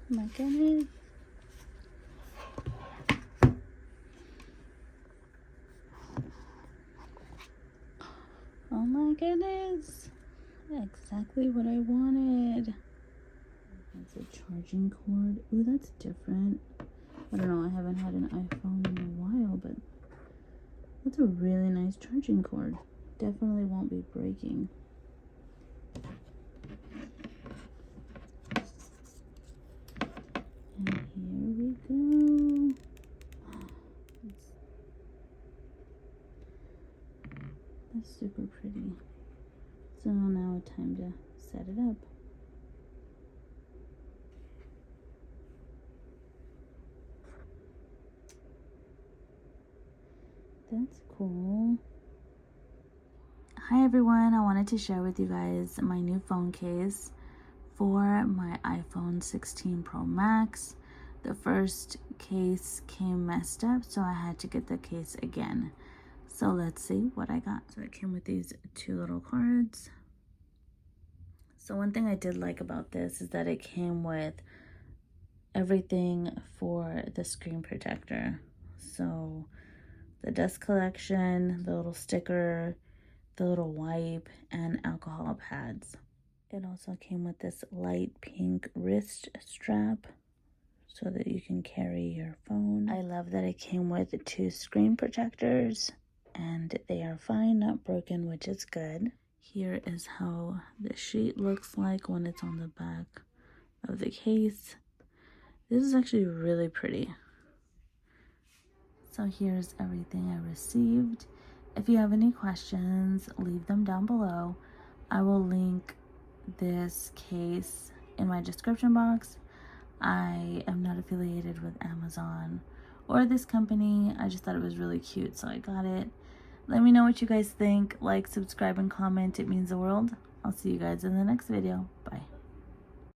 My goodness. Oh my goodness. Exactly what I wanted. That's a charging cord. Ooh, that's different. I don't know, I haven't had an iPhone in a while, but that's a really nice charging cord. Definitely won't be breaking. And here we go. That's super pretty. So now time to set it up. That's cool. Hi everyone, I wanted to share with you guys my new phone case for my iPhone 16 Pro Max. The first case came messed up, so I had to get the case again. So let's see what I got. So it came with these two little cards. So one thing I did like about this is that it came with everything for the screen protector. So the dust collection, the little sticker, the little wipe, and alcohol pads. It also came with this light pink wrist strap so that you can carry your phone. I love that it came with two screen protectors and they are fine, not broken, which is good. Here is how the sheet looks like when it's on the back of the case. This is actually really pretty. So here's everything I received. If you have any questions, leave them down below. I will link this case in my description box. I am not affiliated with Amazon or this company. I just thought it was really cute, so I got it. Let me know what you guys think. Like, subscribe, and comment. It means the world. I'll see you guys in the next video.